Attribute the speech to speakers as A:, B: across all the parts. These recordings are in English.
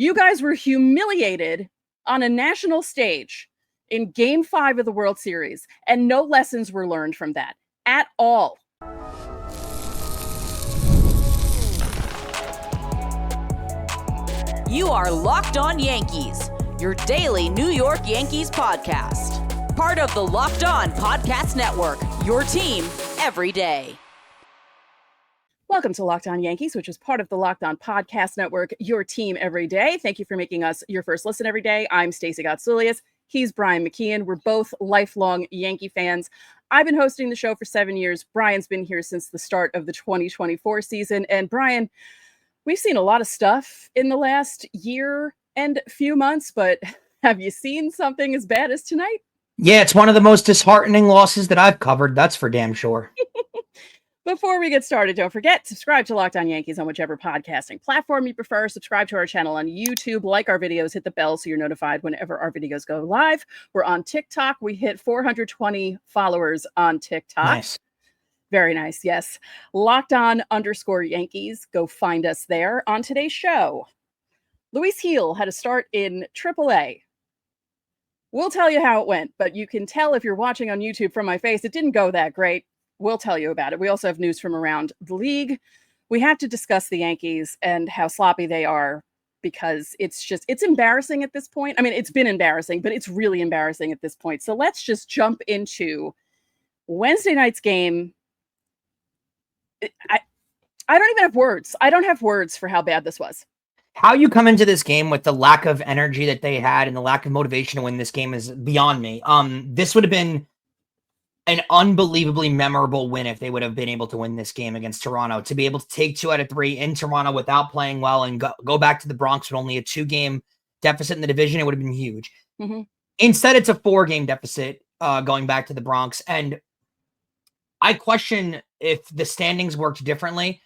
A: You guys were humiliated on a national stage in Game 5 of the World Series, and no lessons were learned from that at all.
B: You are Locked On Yankees, your daily New York Yankees podcast. Part of the Locked On Podcast Network, your team every day.
A: Welcome to Locked On Yankees, which is part of the Locked On Podcast Network, your team every day. Thank you for making us your first listen every day. I'm Stacey Gotsoulias. He's Brian McKeon. We're both lifelong Yankee fans. I've been hosting the show for 7 years. Brian's been here since the start of the 2024 season. And Brian, we've seen a lot of stuff in the last year and few months, but have you seen something as bad as tonight?
C: Yeah, it's one of the most disheartening losses that I've covered. That's for damn sure.
A: Before we get started, don't forget, subscribe to Locked On Yankees on whichever podcasting platform you prefer. Subscribe to our channel on YouTube, like our videos, hit the bell so you're notified whenever our videos go live. We're on TikTok. We hit 420 followers on TikTok.
C: Nice.
A: Very nice, yes. Locked On _Yankees. Go find us there. On today's show, Luis Gil had a start in AAA. We'll tell you how it went, but you can tell if you're watching on YouTube from my face, it didn't go that great. We'll tell you about it. We also have news from around the league. We have to discuss the Yankees and how sloppy they are because it's embarrassing at this point. I mean, it's been embarrassing, but it's really embarrassing at this point. So let's just jump into Wednesday night's game. I don't even have words. I don't have words for how bad this was.
C: How you come into this game with the lack of energy that they had and the lack of motivation to win this game is beyond me. This would have been an unbelievably memorable win if they would have been able to win this game against Toronto. To be able to take 2 out of 3 in Toronto without playing well and go back to the Bronx with only a 2-game deficit in the division, it would have been huge. Mm-hmm. Instead, it's a 4-game deficit going back to the Bronx. And I question if the standings worked differently.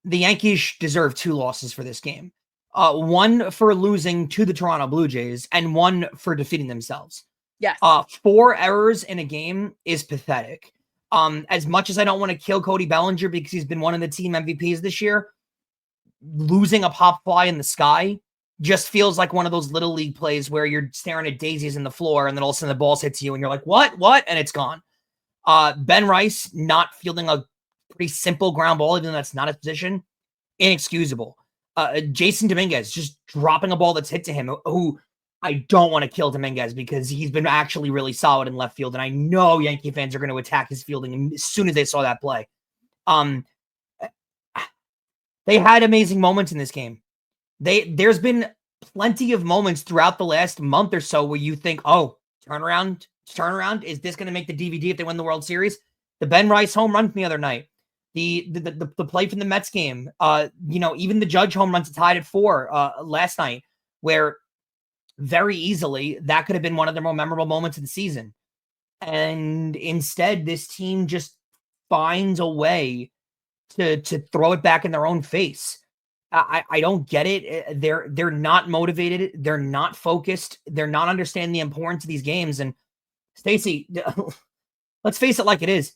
C: The Yankees deserve 2 losses for this game. One for losing to the Toronto Blue Jays and one for defeating themselves.
A: Yes.
C: 4 errors in a game is pathetic. As much as I don't want to kill Cody Bellinger because he's been one of the team MVPs this year, losing a pop fly in the sky just feels like one of those little league plays where you're staring at daisies in the floor and then all of a sudden the ball hits you and you're like, what? And it's gone. Ben Rice not fielding a pretty simple ground ball, even though that's not his position, inexcusable. Jason Dominguez just dropping a ball that's hit to him, who I don't want to kill Dominguez because he's been actually really solid in left field. And I know Yankee fans are going to attack his fielding as soon as they saw that play. They had amazing moments in this game. There's been plenty of moments throughout the last month or so where you think, oh, turnaround. Is this going to make the DVD if they win the World Series? The Ben Rice home run from the other night. The play from the Mets game. Even the Judge home run to tied at 4 last night, where very easily that could have been one of the more memorable moments of the season. And instead, this team just finds a way to throw it back in their own face. I don't get it. They're not motivated. They're not focused. They're not understanding the importance of these games. And Stacey, let's face it like it is.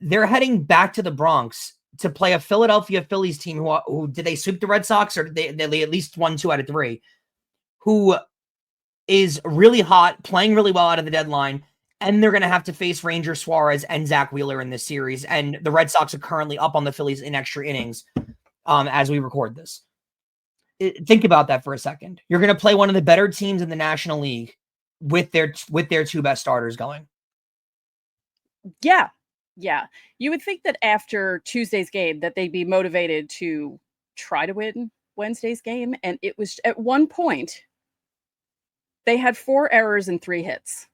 C: They're heading back to the Bronx to play a Philadelphia Phillies team who did they sweep the Red Sox, or they at least won 2 out of 3, who is really hot, playing really well out of the deadline, and they're going to have to face Ranger Suarez and Zach Wheeler in this series. And the Red Sox are currently up on the Phillies in extra innings as we record this. Think about that for a second. You're going to play one of the better teams in the National League with their 2 best starters going.
A: Yeah. You would think that after Tuesday's game that they'd be motivated to try to win Wednesday's game. And it was at one point, they had 4 errors and 3 hits.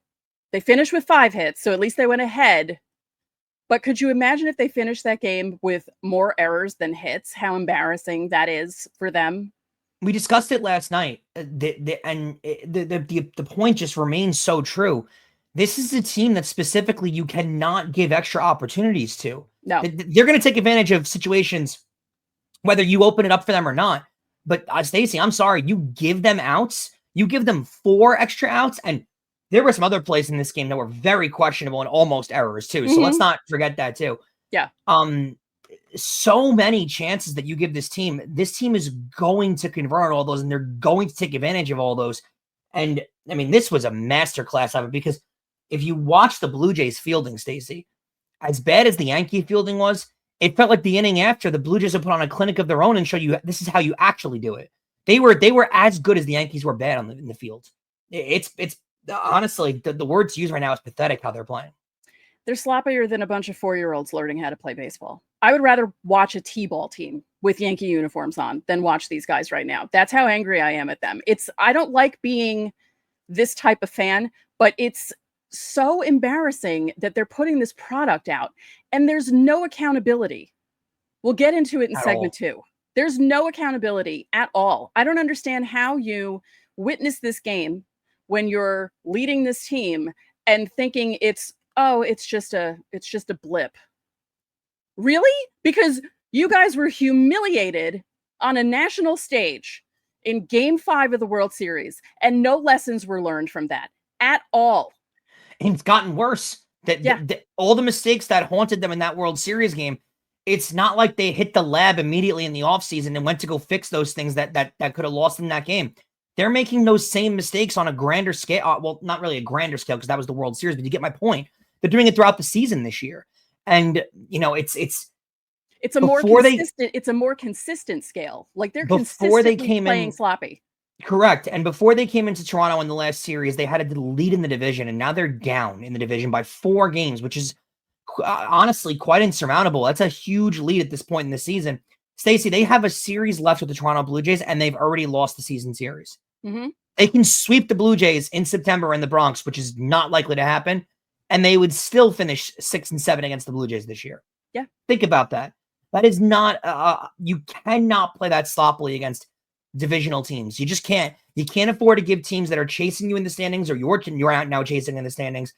A: They finished with 5 hits, so at least they went ahead. But could you imagine if they finished that game with more errors than hits, how embarrassing that is for them?
C: We discussed it last night, the point just remains so true. This is a team that specifically you cannot give extra opportunities to.
A: No.
C: They're going to take advantage of situations, whether you open it up for them or not. But Stacey, I'm sorry, you give them outs. You give them 4 extra outs, and there were some other plays in this game that were very questionable and almost errors too. So let's not forget that too.
A: Yeah.
C: so many chances that you give this team is going to convert all those, and they're going to take advantage of all those. And I mean, this was a masterclass of it, because if you watch the Blue Jays fielding, Stacey, as bad as the Yankee fielding was, it felt like the inning after the Blue Jays would put on a clinic of their own and show you this is how you actually do it. They were as good as the Yankees were bad in the field. It's honestly, the word to use right now is pathetic how they're playing.
A: They're sloppier than a bunch of 4-year-olds learning how to play baseball. I would rather watch a T-ball team with Yankee uniforms on than watch these guys right now. That's how angry I am at them. I don't like being this type of fan, but it's so embarrassing that they're putting this product out and there's no accountability. We'll get into it in segment 2. There's no accountability at all. I don't understand how you witness this game when you're leading this team and thinking it's just a blip. Really? Because you guys were humiliated on a national stage in Game 5 of the World Series, and no lessons were learned from that at all.
C: And it's gotten worse. All the mistakes that haunted them in that World Series game, it's not like they hit the lab immediately in the offseason and went to go fix those things that could have lost them that game. They're making those same mistakes on a grander scale. Well, not really a grander scale because that was the World Series, but you get my point. They're doing it throughout the season this year. And,
A: it's a more consistent scale. Like they're consistently playing sloppy.
C: Correct. And before they came into Toronto in the last series, they had a lead in the division, and now they're down in the division by 4 games, which is honestly quite insurmountable. That's a huge lead at this point in the season. Stacey, they have a series left with the Toronto Blue Jays, and they've already lost the season series.
A: Mm-hmm.
C: They can sweep the Blue Jays in September in the Bronx, which is not likely to happen, and they would still finish 6-7 against the Blue Jays this year.
A: Yeah.
C: Think about that. That is not, you cannot play that sloppily against divisional teams. You just can't. You can't afford to give teams that are chasing you in the standings, or you're out now chasing in the standings,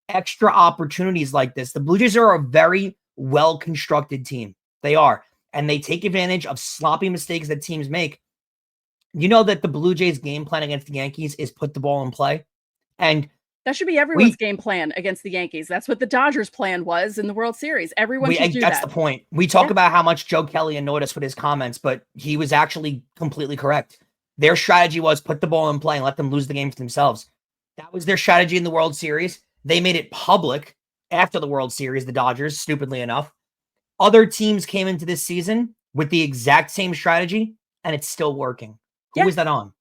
C: extra opportunities like this. The Blue Jays are a very well-constructed team. They are. And they take advantage of sloppy mistakes that teams make. You know that the Blue Jays game plan against the Yankees is put the ball in play. And
A: that should be everyone's game plan against the Yankees. That's what the Dodgers' plan was in the World Series. Everyone should do that.
C: That's the point. We talk about how much Joe Kelly annoyed us with his comments, but he was actually completely correct. Their strategy was put the ball in play and let them lose the game to themselves. That was their strategy in the World Series. They made it public after the World Series, the Dodgers, stupidly enough. Other teams came into this season with the exact same strategy, and it's still working. Who is that on?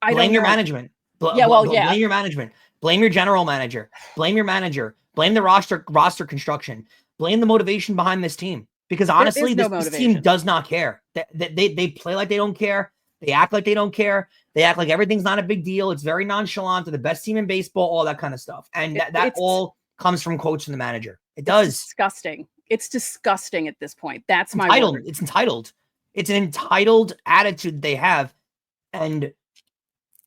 C: Blame your management. Blame your management. Blame your general manager. Blame your manager. Blame the roster construction. Blame the motivation behind this team. Because honestly, this team does not care. They play like they don't care. They act like they don't care. They act like everything's not a big deal. It's very nonchalant. They're the best team in baseball, all that kind of stuff. And that all comes from coach and the manager. It does.
A: It's disgusting. It's disgusting at this point. That's my word.
C: It's entitled. It's an entitled attitude they have. And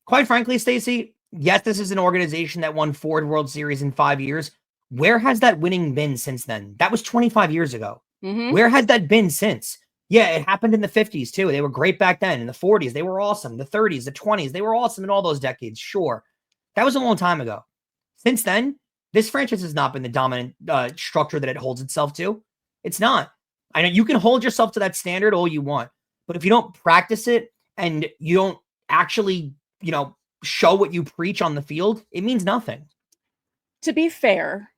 C: quite frankly, Stacey, yes, this is an organization that won 4 World Series in 5 years. Where has that winning been since then? That was 25 years ago.
A: Mm-hmm.
C: Where has that been since? Yeah, it happened in the 50s too. They were great back then. In the 40s, they were awesome. The 30s, the 20s, they were awesome in all those decades. Sure. That was a long time ago. Since then, this franchise has not been the dominant structure that it holds itself to. It's not. I know you can hold yourself to that standard all you want, but if you don't practice it and you don't actually, show what you preach on the field, it means nothing.
A: To be fair,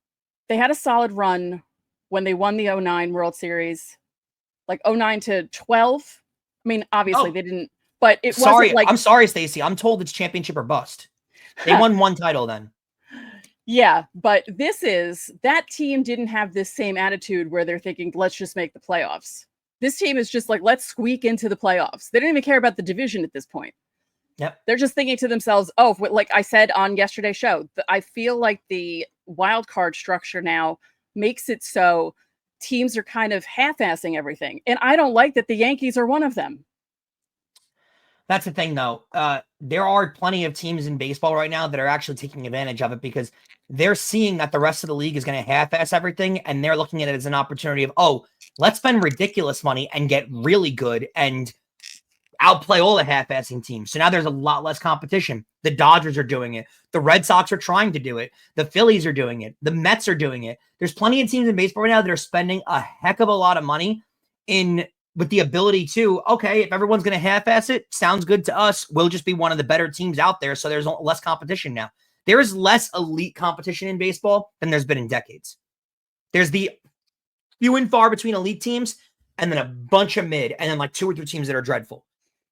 A: they had a solid run when they won the 09 World Series, like 09 to 12. I mean, obviously they didn't, but it wasn't like...
C: I'm sorry, Stacey. I'm told it's championship or bust. They won 1 title then.
A: Yeah, but that team didn't have this same attitude where they're thinking, let's just make the playoffs. This team is just like, let's squeak into the playoffs. They don't even care about the division at this point.
C: Yep.
A: They're just thinking to themselves, like I said on yesterday's show, I feel like the wild card structure now makes it so teams are kind of half-assing everything. And I don't like that the Yankees are one of them.
C: That's the thing, though. There are plenty of teams in baseball right now that are actually taking advantage of it because they're seeing that the rest of the league is going to half-ass everything, and they're looking at it as an opportunity of, let's spend ridiculous money and get really good and outplay all the half-assing teams. So now there's a lot less competition. The Dodgers are doing it. The Red Sox are trying to do it. The Phillies are doing it. The Mets are doing it. There's plenty of teams in baseball right now that are spending a heck of a lot of money with the ability to, okay, if everyone's going to half-ass it, sounds good to us. We'll just be one of the better teams out there. So there's less competition now. There is less elite competition in baseball than there's been in decades. There's the few and far between elite teams and then a bunch of mid and then like 2 or 3 teams that are dreadful.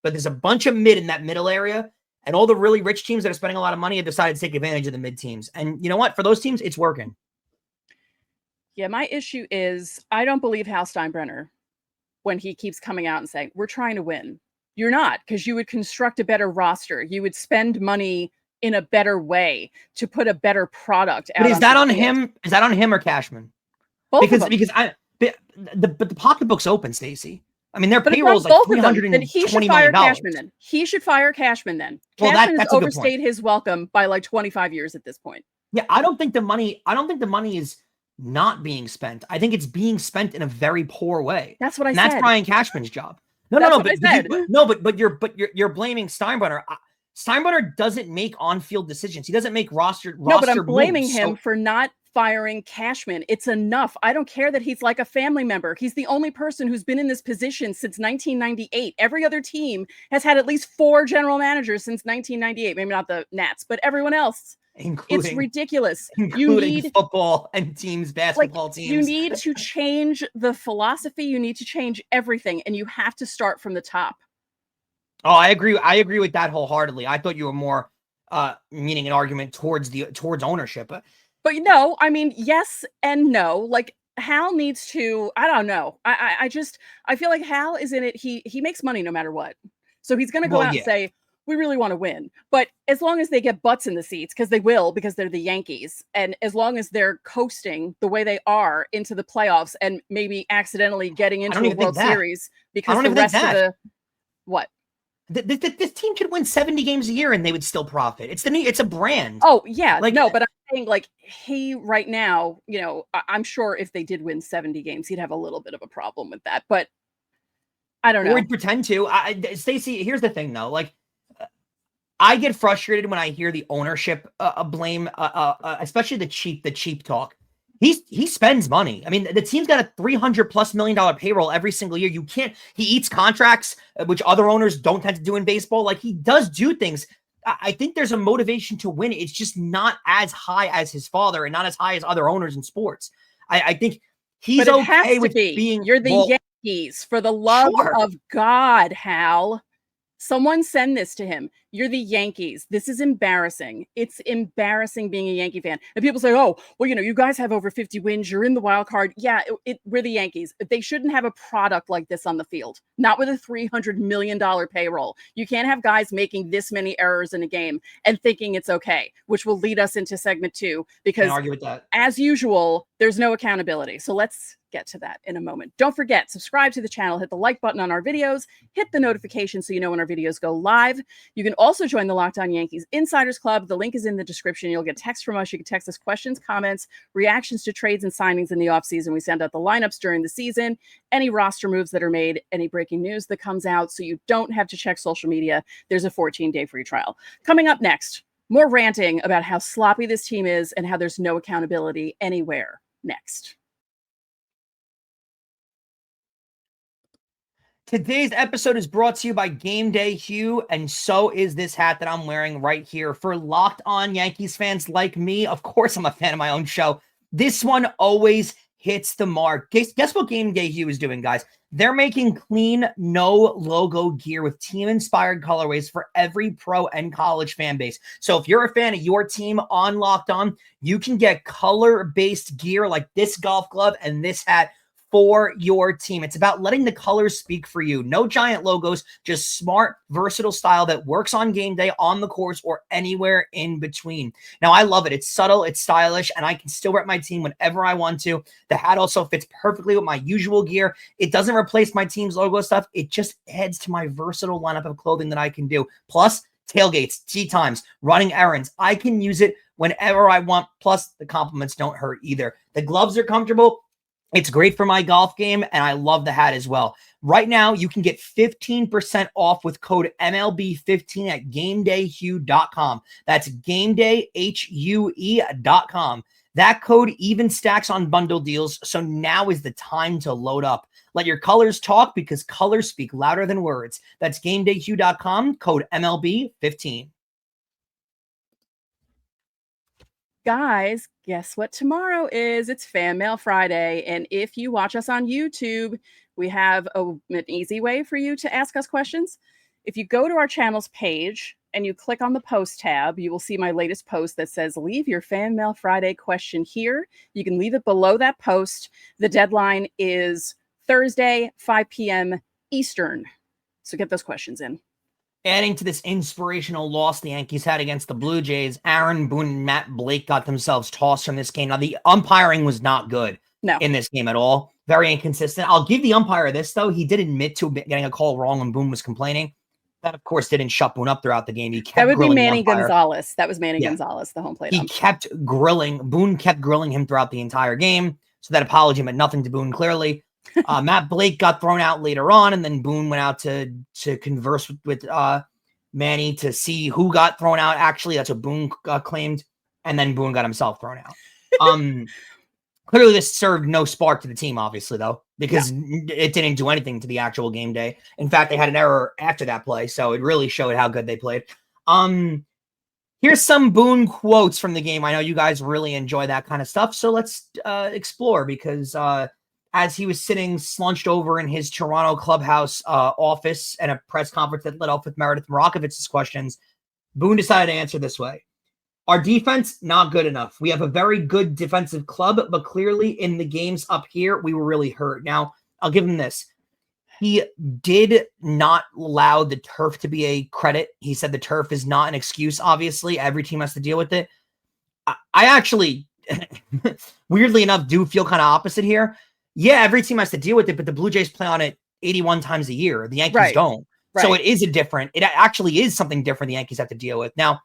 C: But there's a bunch of mid in that middle area, and all the really rich teams that are spending a lot of money have decided to take advantage of the mid teams. And you know what? For those teams, it's working.
A: Yeah, my issue is I don't believe Hal Steinbrenner when he keeps coming out and saying, we're trying to win. You're not, because you would construct a better roster. You would spend money in a better way to put a better product out.
C: But is that on him? Is that on him or Cashman?
A: Both
C: because
A: of them.
C: the pocketbook's open, Stacey. I mean, their
A: But
C: payroll is like $320
A: million. He should fire
C: million.
A: Cashman then. He should fire Cashman then.
C: Well,
A: Cashman has
C: that's a good
A: overstayed
C: point.
A: his welcome by like 25 years at this point.
C: Yeah, I don't think the money is not being spent. I think it's being spent in a very poor way.
A: That's what I
C: and
A: said.
C: That's Brian Cashman's job. But you're blaming Steinbrenner. Steinbrenner doesn't make on-field decisions. He doesn't make roster.
A: No, but I'm blaming
C: moves,
A: him for not firing Cashman. It's enough. I don't care that he's like a family member. He's the only person who's been in this position since 1998. Every other team has had at least 4 general managers since 1998. Maybe not the Nats, but everyone else. It's ridiculous.
C: Including you need football and teams, basketball teams.
A: You need to change the philosophy. You need to change everything, and you have to start from the top.
C: Oh, I agree. I agree with that wholeheartedly. I thought you were more meaning an argument towards ownership.
A: But no, I mean, yes and no. Like Hal needs to, I don't know. I feel like Hal is in it. He makes money no matter what. So he's going to go out and say, we really want to win. But as long as they get butts in the seats, because they will, because they're the Yankees, and as long as they're coasting the way they are into the playoffs and maybe accidentally getting into a World Series because the rest of the, what?
C: This team could win 70 games a year and they would still profit. It's a brand.
A: Oh yeah, but I'm saying like he right now, I'm sure if they did win 70 games, he'd have a little bit of a problem with that. But I don't know.
C: Or he'd pretend to. Stacey, here's the thing though. Like, I get frustrated when I hear the ownership blame, especially the cheap talk. He spends money. I mean, the team's got a $300+ million payroll every single year. He eats contracts, which other owners don't tend to do in baseball. Like, he does do things. I think there's a motivation to win. It's just not as high as his father and not as high as other owners in sports. I think he's okay with being.
A: You're the Yankees, for the love of God, Hal. Someone send this to him. You're the Yankees. This is embarrassing. It's embarrassing being a Yankee fan. And people say, oh, well, you guys have over 50 wins. You're in the wild card. Yeah, we're the Yankees. They shouldn't have a product like this on the field. Not with a $300 million payroll. You can't have guys making this many errors in a game and thinking it's okay, which will lead us into segment 2. Because
C: argue with that.
A: As usual, there's no accountability. So let's get to that in a moment. Don't forget, subscribe to the channel, hit the like button on our videos, hit the notification so you know when our videos go live. You can also join the Locked On Yankees Insiders Club. The link is in the description. You'll get text from us. You can text us questions, comments, reactions to trades and signings in the offseason. We send out the lineups during the season, any roster moves that are made, any breaking news that comes out, so you don't have to check social media. There's a 14-day free trial. Coming up next, more ranting about how sloppy this team is and how there's no accountability anywhere next.
C: Today's episode is brought to you by Gameday Hue, and so is this hat that I'm wearing right here. For Locked On Yankees fans like me, of course I'm a fan of my own show, this one always hits the mark. Guess what Gameday Hue is doing, guys? They're making clean, no logo gear with team-inspired colorways for every pro and college fan base. So if you're a fan of your team on Locked On, you can get color-based gear like this golf glove and this hat for your team. It's about letting the colors speak for you. No giant logos, just smart, versatile style that works on game day, on the course, or anywhere in between. Now, I love it. It's subtle, it's stylish, and I can still rep my team whenever I want to. The hat also fits perfectly with my usual gear. It doesn't replace my team's logo stuff. It just adds to my versatile lineup of clothing that I can do. Plus, tailgates, tea times, running errands. I can use it whenever I want. Plus, the compliments don't hurt either. The gloves are comfortable. It's great for my golf game, and I love the hat as well. Right now, you can get 15% off with code MLB15 at GamedayHue.com. That's GamedayHue.com. That code even stacks on bundle deals, so now is the time to load up. Let your colors talk, because colors speak louder than words. That's GamedayHue.com, code MLB15.
A: Guys, guess what tomorrow is? It's Fan Mail Friday. And if you watch us on YouTube, we have an easy way for you to ask us questions. If you go to our channel's page and you click on the post tab, you will see my latest post that says, leave your Fan Mail Friday question here. You can leave it below that post. The deadline is Thursday, 5 p.m. Eastern. So get those questions in.
C: Adding to this inspirational loss the Yankees had against the Blue Jays, Aaron Boone and Matt Blake got themselves tossed from this game. Now, the umpiring was not good in this game at all. Very inconsistent. I'll give the umpire this, though. He did admit to getting a call wrong when Boone was complaining. That, of course, didn't shut Boone up throughout the game. He kept
A: That would be
C: grilling
A: Manny Gonzalez. That was Manny Gonzalez, the home plate
C: umpire. Kept grilling. Boone kept grilling him throughout the entire game. So that apology meant nothing to Boone, clearly. Matt Blake got thrown out later on, and then Boone went out to converse with Manny to see who got thrown out. Actually, that's what Boone claimed, and then Boone got himself thrown out. Clearly, this served no spark to the team, obviously, though, because it didn't do anything to the actual game day. In fact, they had an error after that play, so it really showed how good they played. Here's some Boone quotes from the game. I know you guys really enjoy that kind of stuff, so let's explore, because as he was sitting slunched over in his Toronto clubhouse office at a press conference that led off with Meredith Marakovitz's questions, Boone decided to answer this way. Our defense, not good enough. We have a very good defensive club, but clearly in the games up here, we were really hurt. Now, I'll give him this. He did not allow the turf to be a credit. He said the turf is not an excuse, obviously. Every team has to deal with it. I actually, weirdly enough, do feel kind of opposite here. Yeah, every team has to deal with it, but the Blue Jays play on it 81 times a year. The Yankees don't. So it actually is something different the Yankees have to deal with. Now,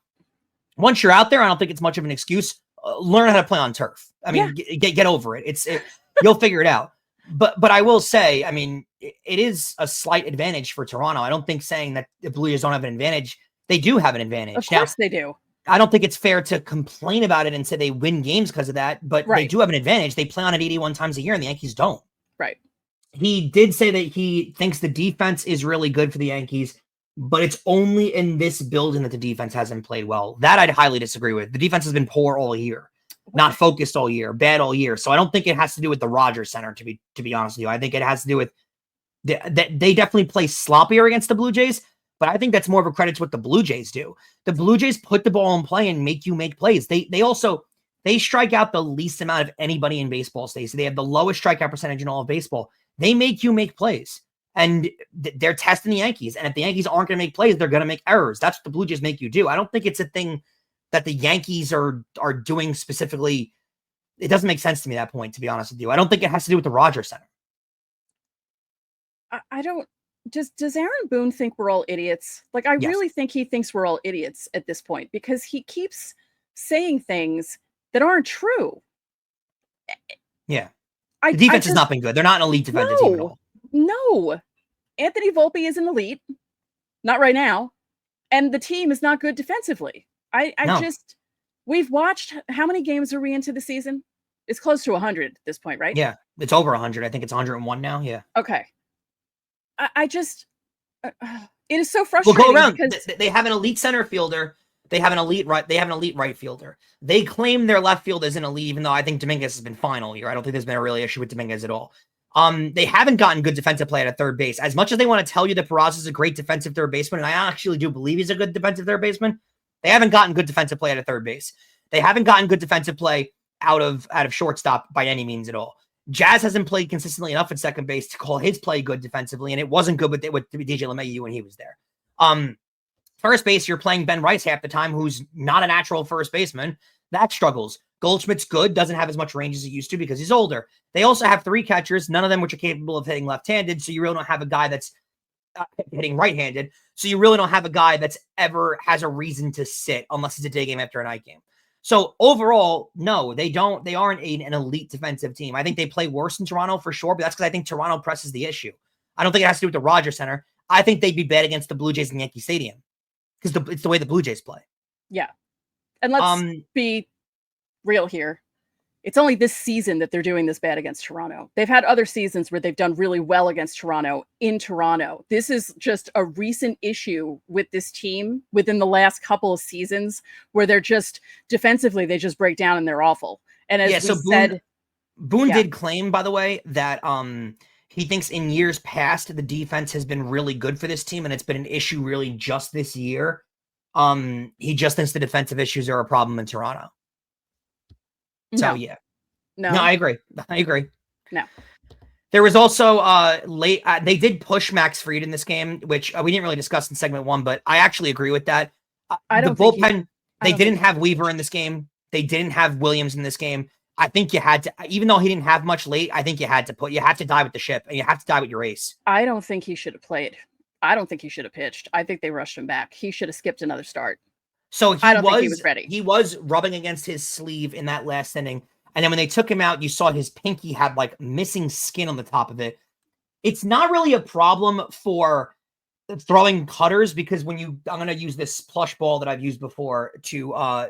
C: once you're out there, I don't think it's much of an excuse. Learn how to play on turf. I mean, get over it. You'll figure it out. But I will say, I mean, it is a slight advantage for Toronto. I don't think saying that the Blue Jays don't have an advantage. They do have an advantage.
A: Of course they do.
C: I don't think it's fair to complain about it and say they win games because of that, but they do have an advantage. They play on it 81 times a year, and the Yankees don't.
A: Right.
C: He did say that he thinks the defense is really good for the Yankees, but it's only in this building that the defense hasn't played well. That I'd highly disagree with. The defense has been poor all year, not focused all year, bad all year. So I don't think it has to do with the Rogers Center, to be honest with you. I think it has to do with that they definitely play sloppier against the Blue Jays, but I think that's more of a credit to what the Blue Jays do. The Blue Jays put the ball in play and make you make plays. They strike out the least amount of anybody in baseball, Stacey. They have the lowest strikeout percentage in all of baseball. They make you make plays. And they're testing the Yankees. And if the Yankees aren't going to make plays, they're going to make errors. That's what the Blue Jays make you do. I don't think it's a thing that the Yankees are doing specifically. It doesn't make sense to me at that point, to be honest with you. I don't think it has to do with the Rogers Center.
A: I don't. Does Aaron Boone think we're all idiots? Like, I really think he thinks we're all idiots at this point, because he keeps saying things that aren't true.
C: Yeah. The defense has not been good. They're not an elite defensive team at all.
A: No. Anthony Volpe is an elite. Not right now. And the team is not good defensively. We've watched, how many games are we into the season? It's close to 100 at this point, right?
C: Yeah. It's over 100. I think it's 101 now. Yeah.
A: Okay. It is so frustrating.
C: We'll go around. They have an elite center fielder. They have an elite right fielder. They claim their left field isn't elite, even though I think Dominguez has been fine all year. I don't think there's been a really issue with Dominguez at all. They haven't gotten good defensive play at third base. As much as they want to tell you that Peraza is a great defensive third baseman, and I actually do believe he's a good defensive third baseman, they haven't gotten good defensive play at a third base. They haven't gotten good defensive play out of shortstop by any means at all. Jazz hasn't played consistently enough at second base to call his play good defensively, and it wasn't good with DJ LeMahieu when he was there. First base, you're playing Ben Rice half the time, who's not a natural first baseman. That struggles. Goldschmidt's good, doesn't have as much range as he used to because he's older. They also have three catchers, none of them which are capable of hitting left-handed, so you really don't have a guy that's hitting right-handed. So you really don't have a guy that's ever has a reason to sit unless it's a day game after a night game. So overall, no, they don't. They aren't an elite defensive team. I think they play worse than Toronto for sure, but that's because I think Toronto presses the issue. I don't think it has to do with the Rogers Center. I think they'd be bad against the Blue Jays in Yankee Stadium because it's the way the Blue Jays play.
A: Yeah. And let's be real here. It's only this season that they're doing this bad against Toronto. They've had other seasons where they've done really well against Toronto in Toronto. This is just a recent issue with this team within the last couple of seasons where they're just defensively, they just break down and they're awful. And as
C: Boone did claim, by the way, that he thinks in years past the defense has been really good for this team, and it's been an issue really just this year. He just thinks the defensive issues are a problem in Toronto. So yeah. No, I agree.
A: No.
C: There was also they did push Max Fried in this game, which we didn't really discuss in segment 1, but I actually agree with that. They didn't have Weaver in this game. They didn't have Williams in this game. I think you had to, even though he didn't have much late, I think you have to die with the ship and you have to die with your ace.
A: I don't think he should have played. I don't think he should have pitched. I think they rushed him back. He should have skipped another start.
C: So
A: I don't think he was ready.
C: He was rubbing against his sleeve in that last inning. And then when they took him out, you saw his pinky had like missing skin on the top of it. It's not really a problem for throwing cutters because I'm going to use this plush ball that I've used before to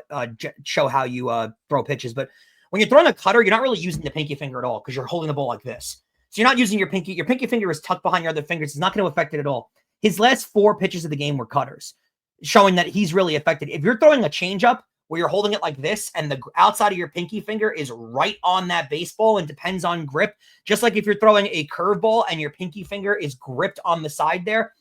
C: show how you throw pitches. But when you're throwing a cutter, you're not really using the pinky finger at all because you're holding the ball like this. So you're not using your pinky. Your pinky finger is tucked behind your other fingers. It's not going to affect it at all. His last 4 pitches of the game were cutters, showing that he's really affected. If you're throwing a changeup where you're holding it like this and the outside of your pinky finger is right on that baseball and depends on grip, just like if you're throwing a curveball and your pinky finger is gripped on the side there,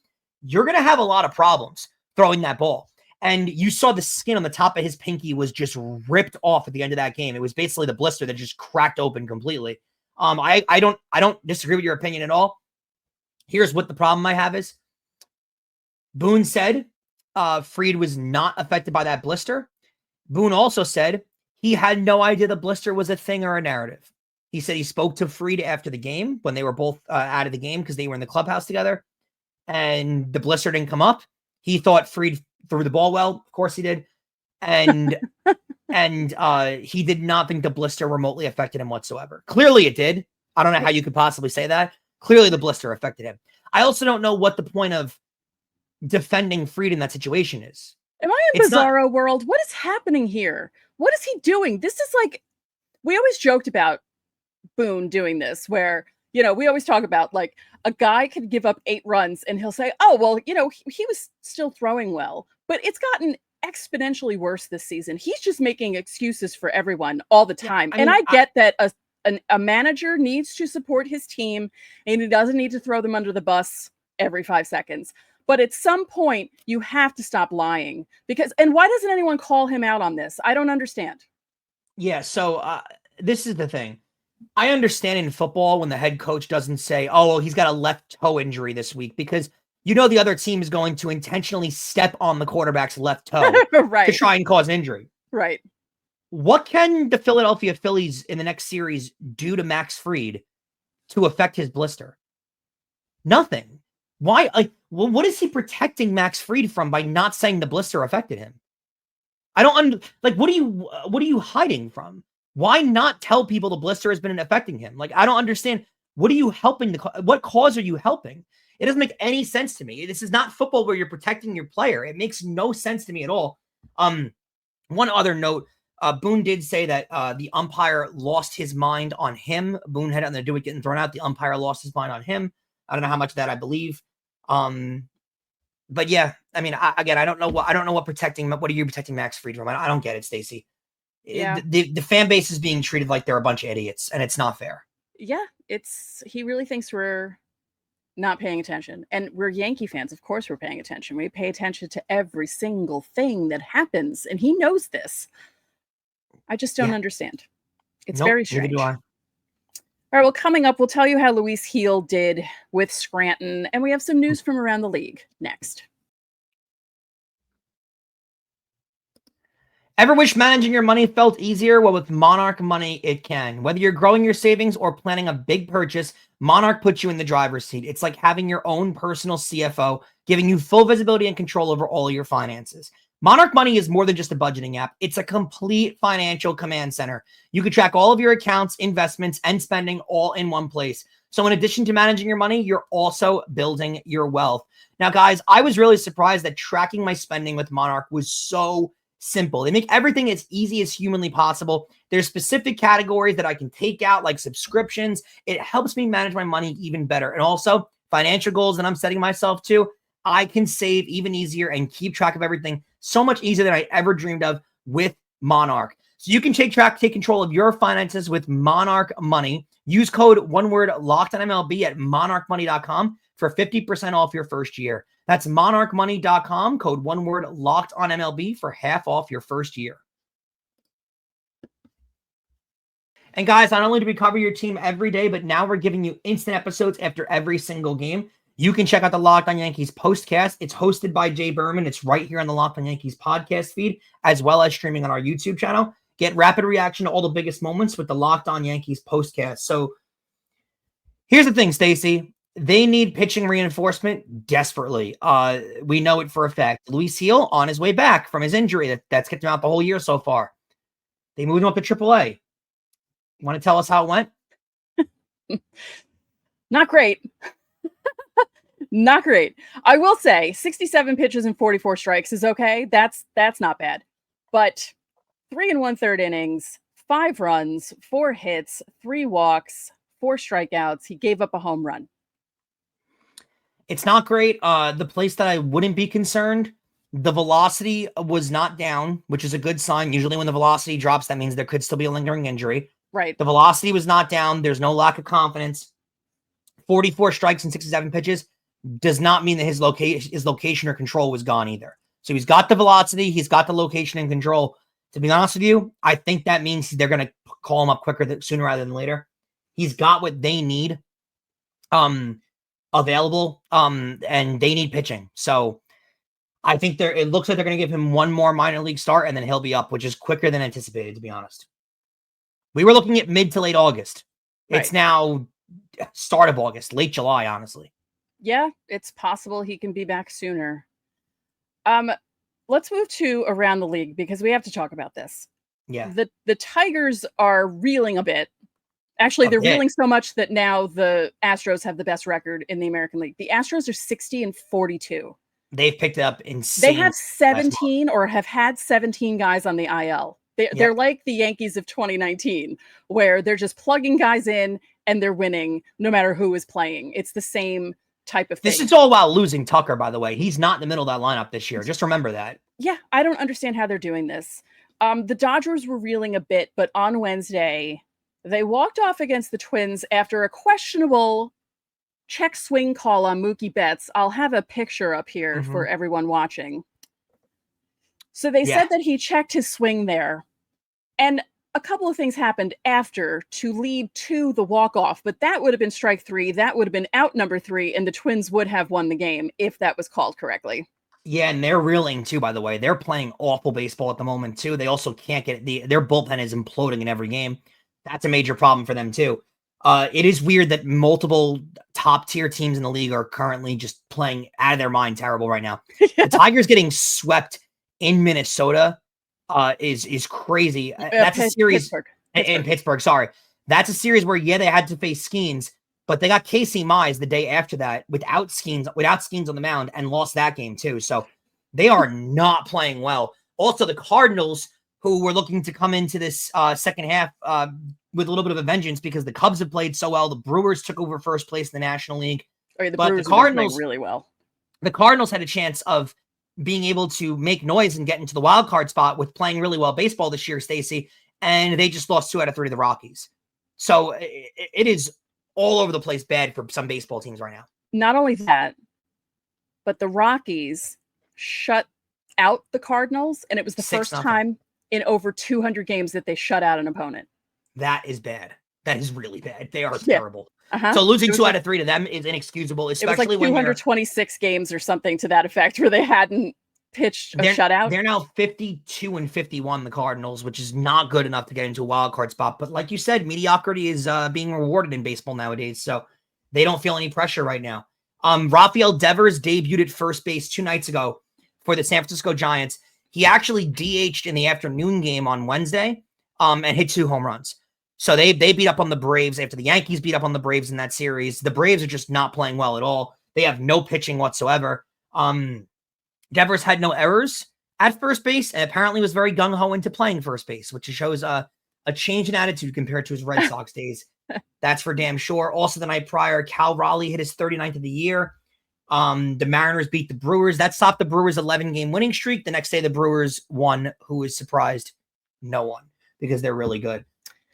C: you're going to have a lot of problems throwing that ball. And you saw the skin on the top of his pinky was just ripped off at the end of that game. It was basically the blister that just cracked open completely. I don't disagree with your opinion at all. Here's what the problem I have is. Boone said Fried was not affected by that blister. Boone also said he had no idea the blister was a thing or a narrative. He said he spoke to Fried after the game when they were both out of the game because they were in the clubhouse together, and the blister didn't come up. He thought Fried threw the ball well. Of course he did. And he did not think the blister remotely affected him whatsoever. Clearly it did. I don't know how you could possibly say that. Clearly the blister affected him. I also don't know what the point of defending Fried in that situation is.
A: Am I in bizarro world? What is happening here? What is he doing? This is like, we always joked about Boone doing this where, we always talk about like a guy could give up 8 runs and he'll say, oh, well, he was still throwing well, but it's gotten exponentially worse this season. He's just making excuses for everyone all the time. Yeah, I get that a manager needs to support his team and he doesn't need to throw them under the bus every 5 seconds. But at some point, you have to stop lying and why doesn't anyone call him out on this? I don't understand.
C: Yeah, so this is the thing. I understand in football when the head coach doesn't say, oh, well, he's got a left toe injury this week because the other team is going to intentionally step on the quarterback's left toe
A: right.
C: to try and cause injury.
A: Right.
C: What can the Philadelphia Phillies in the next series do to Max Fried to affect his blister? Nothing. Why? What is he protecting Max Fried from by not saying the blister affected him? I don't what are you hiding from? Why not tell people the blister has been affecting him? I don't understand. What are you helping? What cause are you helping? It doesn't make any sense to me. This is not football where you're protecting your player. It makes no sense to me at all. One other note, Boone did say that the umpire lost his mind on him. Boone had nothing to do with getting thrown out. The umpire lost his mind on him. I don't know how much of that I believe. But yeah, I mean, I don't know what protecting. What are you protecting Max Fried from? I don't get it, Stacey.
A: Yeah.
C: The fan base is being treated like they're a bunch of idiots, and it's not fair.
A: Yeah, he really thinks we're not paying attention, and we're Yankee fans. Of course, we're paying attention. We pay attention to every single thing that happens, and he knows this. I just don't understand. It's very strange.
C: Neither do I.
A: All right, well, coming up, we'll tell you how Luis Gil did with Scranton, and we have some news from around the league next.
C: Ever wish managing your money felt easier? Well, with Monarch Money, it can. Whether you're growing your savings or planning a big purchase, Monarch puts you in the driver's seat. It's like having your own personal CFO, giving you full visibility and control over all your finances. Monarch Money is more than just a budgeting app. It's a complete financial command center. You can track all of your accounts, investments, and spending all in one place. So in addition to managing your money, you're also building your wealth. Now, guys, I was really surprised that tracking my spending with Monarch was so simple. They make everything as easy as humanly possible. There's specific categories that I can take out, like subscriptions. It helps me manage my money even better. And also financial goals that I'm setting myself to, I can save even easier and keep track of everything so much easier than I ever dreamed of with Monarch. So you can take control of your finances with Monarch Money. Use code LOCKEDONMLB at monarchmoney.com for 50% off your first year. That's monarchmoney.com, code LOCKEDONMLB for half off your first year. And guys, not only do we cover your team every day, but now we're giving you instant episodes after every single game. You can check out the Locked On Yankees postcast. It's hosted by Jay Berman. It's right here on the Locked On Yankees podcast feed, as well as streaming on our YouTube channel. Get rapid reaction to all the biggest moments with the Locked On Yankees postcast. So here's the thing, Stacey. They need pitching reinforcement desperately. We know it for a fact. Luis Gil on his way back from his injury that's kept him out the whole year so far. They moved him up to AAA. Want to tell us how it went?
A: Not great. Not great. I will say 67 pitches and 44 strikes is okay. That's not bad. But 3 1/3 innings, 5 runs, 4 hits, 3 walks, 4 strikeouts. He gave up a home run.
C: It's not great. The place that I wouldn't be concerned, the velocity was not down, which is a good sign. Usually when the velocity drops, that means there could still be a lingering injury.
A: Right.
C: The velocity was not down. There's no lack of confidence. 44 strikes and 67 pitches does not mean that his location or control was gone either. So he's got the velocity. He's got the location and control. To be honest with you, I think that means they're going to call him up sooner rather than later. He's got what they need available, and they need pitching. So I think it looks like they're going to give him one more minor league start, and then he'll be up, which is quicker than anticipated, to be honest. We were looking at mid to late August. Right. It's now start of August, late July, honestly.
A: Yeah, it's possible he can be back sooner. Let's move to around the league because we have to talk about this.
C: Yeah.
A: The Tigers are reeling a bit. Actually, they're reeling so much that now the Astros have the best record in the American League. The Astros are 60-42.
C: They've picked up insane.
A: They have 17 or have had 17 guys on the IL. They're like the Yankees of 2019, where they're just plugging guys in and they're winning no matter who is playing. It's the same type of thing.
C: This is all while losing Tucker, by the way. He's not in the middle of that lineup this year. Just remember that.
A: Yeah, I don't understand how they're doing this. The Dodgers were reeling a bit, but on Wednesday, they walked off against the Twins after a questionable check swing call on Mookie Betts. I'll have a picture up here for everyone watching. So they said that he checked his swing there. And a couple of things happened after to lead to the walk-off, but that would have been strike 3. That would have been out number 3, and the Twins would have won the game if that was called correctly.
C: Yeah, and they're reeling too, by the way. They're playing awful baseball at the moment too. They also can't get their bullpen is imploding in every game. That's a major problem for them too. It is weird that multiple top tier teams in the league are currently just playing out of their mind terrible right now. The Tigers getting swept in Minnesota is crazy. That's a series in Pittsburgh. Sorry. That's a series where, they had to face Skeens, but they got Casey Mize the day after that without Skeens on the mound and lost that game too. So they are not playing well. Also, the Cardinals, who were looking to come into this second half with a little bit of a vengeance because the Cubs have played so well. The Brewers took over first place in the National League.
A: The Brewers
C: Cardinals
A: playing really well.
C: The Cardinals had a chance of being able to make noise and get into the wild card spot with playing really well baseball this year, Stacey, and they just lost 2 out of 3 to the Rockies. So it is all over the place bad for some baseball teams right now.
A: Not only that, but the Rockies shut out the Cardinals, and it was the first time in over 200 games that they shut out an opponent.
C: That is bad. That is really bad. They are terrible.
A: Uh-huh.
C: So losing 2 out of 3 to them is inexcusable, especially
A: it was like 226 games or something to that effect where they hadn't pitched a shutout.
C: They're now 52-51, the Cardinals, which is not good enough to get into a wild card spot. But like you said, mediocrity is being rewarded in baseball nowadays, so they don't feel any pressure right now. Rafael Devers debuted at first base 2 nights ago for the San Francisco Giants. He actually DH'd in the afternoon game on Wednesday and hit 2 home runs. So they beat up on the Braves after the Yankees beat up on the Braves in that series. The Braves are just not playing well at all. They have no pitching whatsoever. Devers had no errors at first base and apparently was very gung-ho into playing first base, which shows a change in attitude compared to his Red Sox days. That's for damn sure. Also, the night prior, Cal Raleigh hit his 39th of the year. The Mariners beat the Brewers. That stopped the Brewers' 11-game winning streak. The next day, the Brewers won. Who was surprised? No one, because they're really good.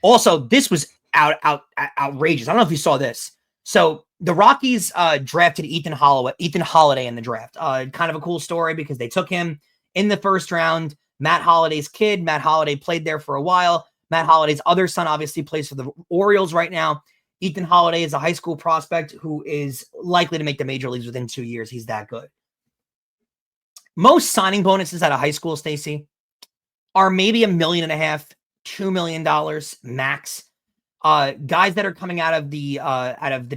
C: Also, this was outrageous. I don't know if you saw this. So the Rockies drafted Ethan Holliday in the draft. Kind of a cool story because they took him in the first round. Matt Holliday's kid. Matt Holliday played there for a while. Matt Holliday's other son obviously plays for the Orioles right now. Ethan Holliday is a high school prospect who is likely to make the major leagues within 2 years. He's that good. Most signing bonuses out of high school, Stacey, are maybe $1.5 million, $2 million max. Guys that are coming out of the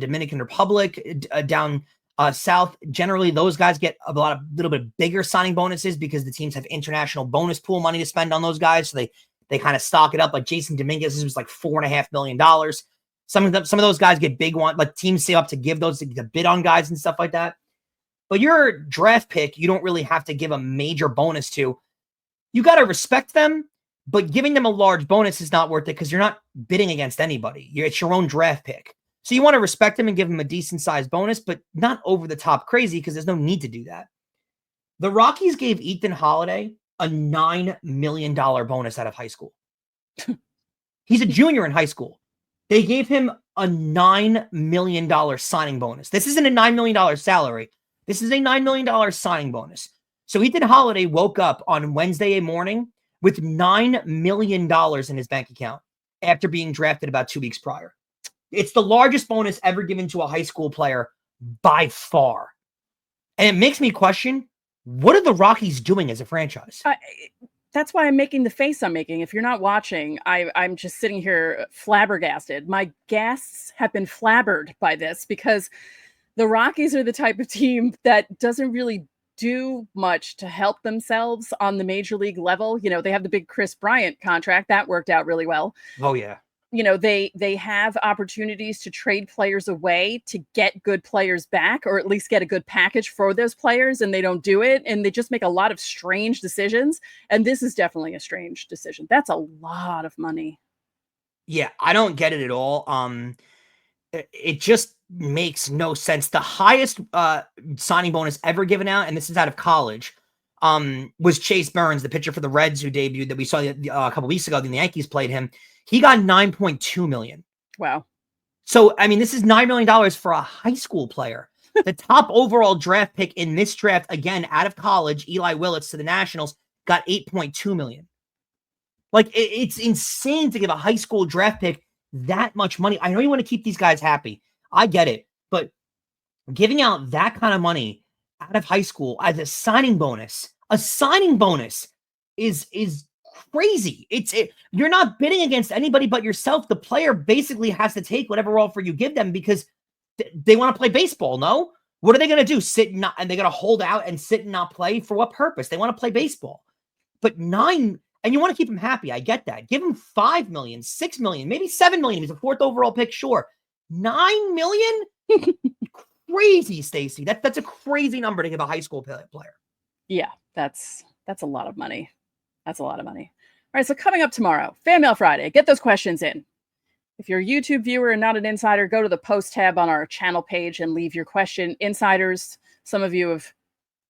C: Dominican Republic down south, generally those guys get a little bit bigger signing bonuses because the teams have international bonus pool money to spend on those guys. So they kind of stock it up. Like Jason Dominguez was like $4.5 million. Some of those guys get big one, but teams save up to give those to bid on guys and stuff like that. But your draft pick, you don't really have to give a major bonus to. You got to respect them, but giving them a large bonus is not worth it because you're not bidding against anybody. It's your own draft pick. So you want to respect them and give them a decent sized bonus, but not over the top crazy because there's no need to do that. The Rockies gave Ethan Holliday a $9 million bonus out of high school. He's a junior in high school. They gave him a $9 million signing bonus. This isn't a $9 million salary. This is a $9 million signing bonus. So Ethan Holliday woke up on Wednesday morning with $9 million in his bank account after being drafted about 2 weeks prior. It's the largest bonus ever given to a high school player by far. And it makes me question, what are the Rockies doing as a franchise?
A: That's why I'm making the face I'm making. If you're not watching, I'm just sitting here flabbergasted. My guests have been flabbered by this because the Rockies are the type of team that doesn't really do much to help themselves on the major league level. You know, they have the big Chris Bryant contract. That worked out really well.
C: Oh, yeah.
A: You know, they have opportunities to trade players away to get good players back, or at least get a good package for those players, and they don't do it. And they just make a lot of strange decisions. And this is definitely a strange decision. That's a lot of money.
C: Yeah, I don't get it at all. It just makes no sense. The highest signing bonus ever given out, and this is out of college, was Chase Burns, the pitcher for the Reds who debuted that we saw a couple weeks ago. Then the Yankees played him. He got $9.2 million.
A: Wow.
C: So, I mean, this is $9 million for a high school player. The top overall draft pick in this draft, again, out of college, Eli Willits to the Nationals, got $8.2 million. Like, it's insane to give a high school draft pick that much money. I know you want to keep these guys happy. I get it. But giving out that kind of money out of high school as a signing bonus is crazy. You're not bidding against anybody but yourself. The player basically has to take whatever offer you give them because they want to play baseball. No, what are they going to do? Sit and they're going to hold out and sit and not play for what purpose? They want to play baseball. But $9, and you want to keep them happy. I get that. Give them $5 million, $6 million, maybe $7 million. He's a 4th overall pick. Sure. $9 million? Crazy, Stacey. That's a crazy number to give a high school player.
A: Yeah, that's a lot of money. That's a lot of money. All right, so coming up tomorrow, Fan Mail Friday. Get those questions in. If you're a YouTube viewer and not an insider, go to the post tab on our channel page and leave your question. Insiders, some of you have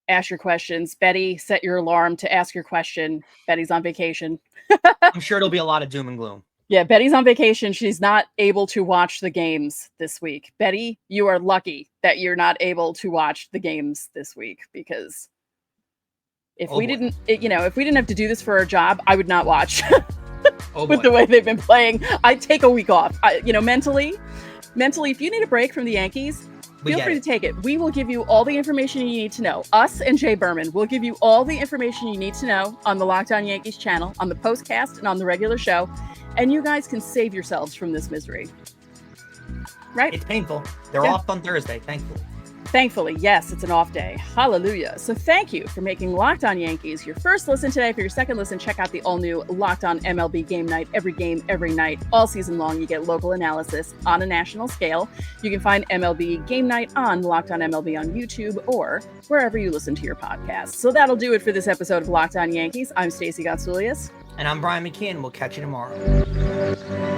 A: asked your questions. Betty, set your alarm to ask your question. Betty's on vacation.
C: I'm sure it'll be a lot of doom and gloom.
A: Yeah, Betty's on vacation. She's not able to watch the games this week. Betty, you are lucky that you're not able to watch the games this week because if we didn't have to do this for our job, I would not watch. With the way they've been playing, I'd take a week off. Mentally, if you need a break from the Yankees, feel free to take it. We will give you all the information you need to know. Us and Jay Berman will give you all the information you need to know on the Locked On Yankees channel, on the postcast, and on the regular show. And you guys can save yourselves from this misery. Right?
C: It's painful. They're off on Thursday, thankfully.
A: Thankfully, yes, it's an off day. Hallelujah. So thank you for making Locked On Yankees your first listen today. For your second listen, check out the all-new Locked On MLB Game Night. Every game, every night, all season long, you get local analysis on a national scale. You can find MLB Game Night on Locked On MLB on YouTube or wherever you listen to your podcasts. So that'll do it for this episode of Locked On Yankees. I'm Stacey Gotsoulias.
C: And I'm Brian McKeon. We'll catch you tomorrow.